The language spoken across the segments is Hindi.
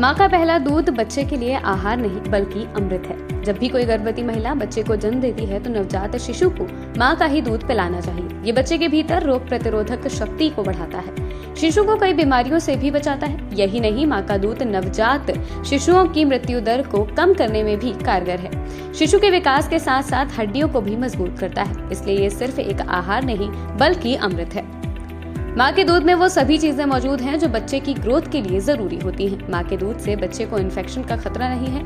माँ का पहला दूध बच्चे के लिए आहार नहीं बल्कि अमृत है। जब भी कोई गर्भवती महिला बच्चे को जन्म देती है तो नवजात शिशु को माँ का ही दूध पिलाना चाहिए। ये बच्चे के भीतर रोग प्रतिरोधक शक्ति को बढ़ाता है, शिशु को कई बीमारियों से भी बचाता है। यही नहीं, माँ का दूध नवजात शिशुओं की मृत्यु दर को कम करने में भी कारगर है। शिशु के विकास के साथ साथ हड्डियों को भी मजबूत करता है। इसलिए ये सिर्फ एक आहार नहीं बल्कि अमृत है। माँ के दूध में वो सभी चीजें मौजूद हैं जो बच्चे की ग्रोथ के लिए जरूरी होती हैं। माँ के दूध से बच्चे को इन्फेक्शन का खतरा नहीं है,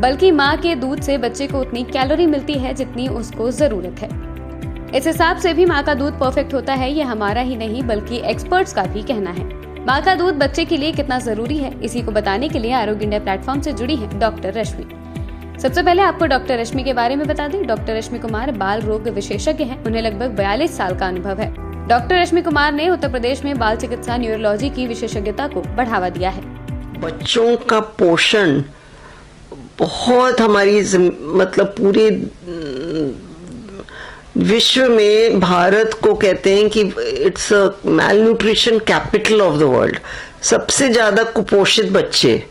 बल्कि माँ के दूध से बच्चे को उतनी कैलोरी मिलती है जितनी उसको जरूरत है। इस हिसाब से भी माँ का दूध परफेक्ट होता है, ये हमारा ही नहीं बल्कि एक्सपर्ट्स का भी कहना है। माँ का दूध बच्चे के लिए कितना जरूरी है, इसी को बताने के लिए आरोग्य इंडिया प्लेटफॉर्म से जुड़ी है डॉक्टर रश्मि। सबसे पहले आपको डॉक्टर रश्मि के बारे में बता दें। डॉक्टर रश्मि कुमार बाल रोग विशेषज्ञ हैं। उन्हें लगभग 42 साल का अनुभव है। डॉक्टर रश्मि कुमार ने उत्तर प्रदेश में बाल चिकित्सा न्यूरोलॉजी की विशेषज्ञता को बढ़ावा दिया है। बच्चों का पोषण बहुत हमारी मतलब पूरे विश्व में भारत को कहते हैं कि it's a malnutrition capital of the world. सबसे ज्यादा कुपोषित बच्चे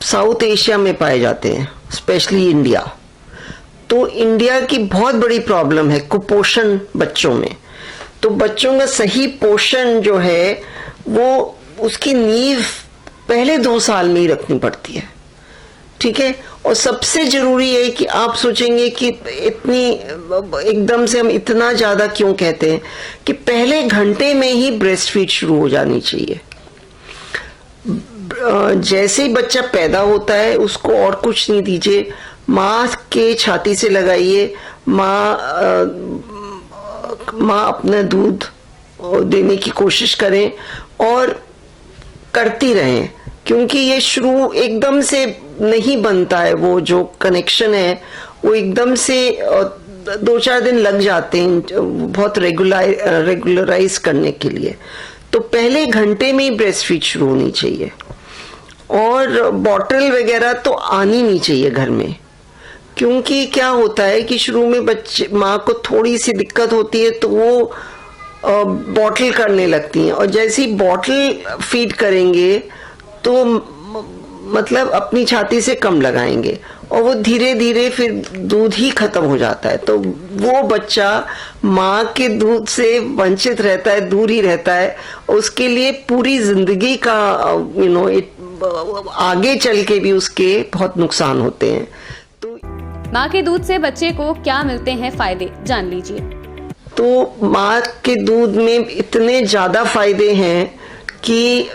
साउथ एशिया में पाए जाते हैं, स्पेशली इंडिया। तो इंडिया की बहुत बड़ी प्रॉब्लम है कुपोषण बच्चों में। तो बच्चों का सही पोषण जो है वो उसकी नींव पहले 2 साल में ही रखनी पड़ती है, ठीक है। और सबसे जरूरी है कि आप सोचेंगे कि इतनी एकदम से हम इतना ज्यादा क्यों कहते हैं कि पहले घंटे में ही ब्रेस्ट फीड शुरू हो जानी चाहिए। जैसे ही बच्चा पैदा होता है उसको और कुछ नहीं दीजिए, माँ के छाती से लगाइए। माँ अपना दूध देने की कोशिश करें और करती रहें, क्योंकि ये शुरू एकदम से नहीं बनता है। वो जो कनेक्शन है वो एकदम से 2-4 दिन लग जाते हैं बहुत रेगुलराइज करने के लिए। तो पहले घंटे में ही ब्रेस्ट फीड शुरू होनी चाहिए। और बॉटल वगैरह तो आनी नहीं चाहिए घर में, क्योंकि क्या होता है कि शुरू में माँ को थोड़ी सी दिक्कत होती है तो वो बॉटल करने लगती हैं, और जैसे ही बॉटल फीड करेंगे तो मतलब अपनी छाती से कम लगाएंगे और वो धीरे धीरे फिर दूध ही खत्म हो जाता है। तो वो बच्चा माँ के दूध से वंचित रहता है, दूर ही रहता है। उसके लिए पूरी जिंदगी का आगे चल के भी उसके बहुत नुकसान होते हैं। तो माँ के दूध से बच्चे को क्या मिलते हैं फायदे, जान लीजिए। तो माँ के दूध में इतने ज्यादा फायदे हैं कि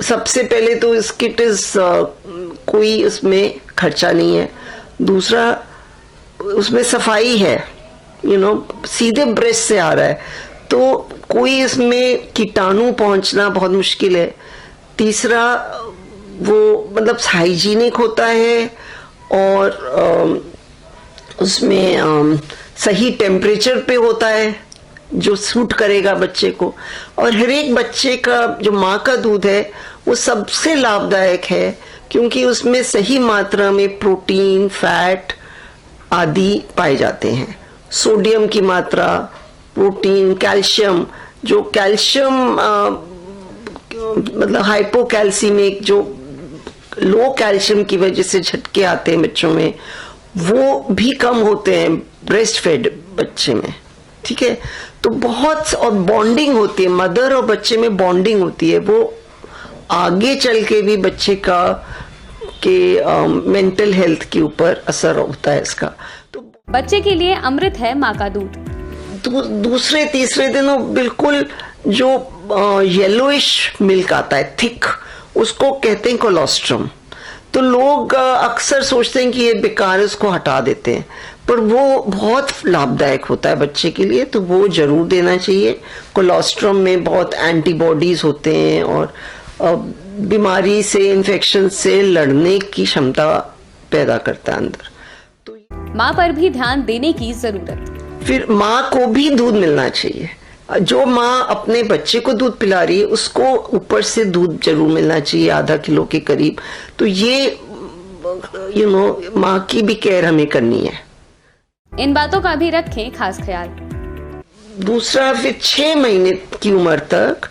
सबसे पहले तो इसकी कोई उसमें खर्चा नहीं है। दूसरा, उसमें सफाई है, सीधे ब्रेस्ट से आ रहा है, तो कोई इसमें कीटाणु पहुंचना बहुत मुश्किल है। तीसरा, वो मतलब हाइजीनिक होता है और उसमें सही टेम्परेचर पे होता है जो सूट करेगा बच्चे को। और हर एक बच्चे का जो माँ का दूध है वो सबसे लाभदायक है, क्योंकि उसमें सही मात्रा में प्रोटीन, फैट आदि पाए जाते हैं। सोडियम की मात्रा, प्रोटीन, कैल्शियम, जो कैल्शियम मतलब हाइपोकैल्सीमिक, जो लो कैल्शियम की वजह से झटके आते हैं बच्चों में, वो भी कम होते हैं ब्रेस्ट फेड बच्चे में, ठीक है। तो बहुत, और बॉन्डिंग होती है, मदर और बच्चे में बॉन्डिंग होती है। वो आगे चल के भी बच्चे के मेंटल हेल्थ के ऊपर असर होता है इसका। तो बच्चे के लिए अमृत है माँ का दूध। दूसरे तीसरे दिनों बिल्कुल जो येलोइश मिल्क आता है, थिक, उसको कहते हैं कोलोस्ट्रम। तो लोग अक्सर सोचते हैं कि ये बेकार है, उसको हटा देते हैं, पर वो बहुत लाभदायक होता है बच्चे के लिए, तो वो जरूर देना चाहिए। कोलोस्ट्रम में बहुत एंटीबॉडीज होते हैं और बीमारी से, इन्फेक्शन से लड़ने की क्षमता पैदा करता है अंदर। तो माँ पर भी ध्यान देने की जरूरत। फिर माँ को भी दूध मिलना चाहिए। जो माँ अपने बच्चे को दूध पिला रही है उसको ऊपर से दूध जरूर मिलना चाहिए, आधा किलो के करीब। तो ये माँ की भी केयर हमें करनी है। इन बातों का भी रखें खास ख्याल। दूसरा, फिर 6 महीने की उम्र तक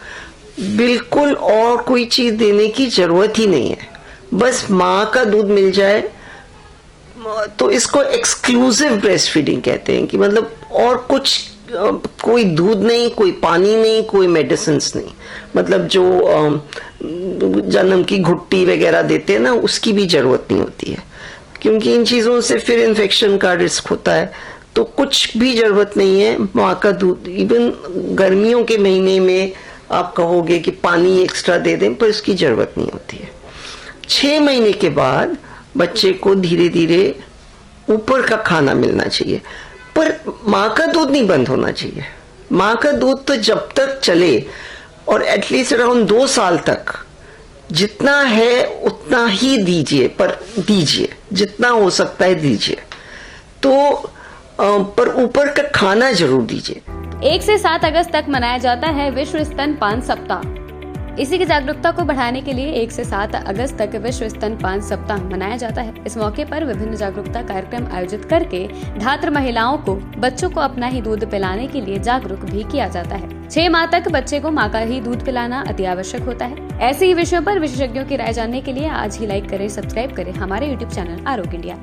बिल्कुल और कोई चीज देने की जरूरत ही नहीं है, बस माँ का दूध मिल जाए। तो इसको एक्सक्लूसिव ब्रेस्ट फीडिंग कहते हैं कि मतलब और कुछ कोई दूध नहीं, कोई पानी नहीं, कोई मेडिसिन नहीं, मतलब जो जन्म की घुट्टी वगैरह देते हैं ना, उसकी भी जरूरत नहीं होती है, क्योंकि इन चीजों से फिर इन्फेक्शन का रिस्क होता है। तो कुछ भी जरूरत नहीं है माँ का दूध। इवन गर्मियों के महीने में आप कहोगे कि पानी एक्स्ट्रा दे दें, पर इसकी जरूरत नहीं होती है। 6 महीने के बाद बच्चे को धीरे धीरे ऊपर का खाना मिलना चाहिए, पर माँ का दूध नहीं बंद होना चाहिए। माँ का दूध तो जब तक चले, और एटलीस्ट अराउंड 2 साल तक जितना है उतना ही दीजिए, पर दीजिए जितना हो सकता है दीजिए। तो पर ऊपर का खाना जरूर दीजिए। 1 से 7 अगस्त तक मनाया जाता है विश्व स्तनपान सप्ताह। इसी की जागरूकता को बढ़ाने के लिए 1 से 7 अगस्त तक विश्व स्तनपान सप्ताह मनाया जाता है। इस मौके पर विभिन्न जागरूकता कार्यक्रम आयोजित करके धात्र महिलाओं को बच्चों को अपना ही दूध पिलाने के लिए जागरूक भी किया जाता है। 6 माह तक बच्चे को माँ का ही दूध पिलाना अति आवश्यक होता है। ऐसे ही विषयों पर विशेषज्ञों की राय जानने के लिए आज ही लाइक करें, सब्सक्राइब करें हमारे YouTube चैनल आरोग्य इंडिया।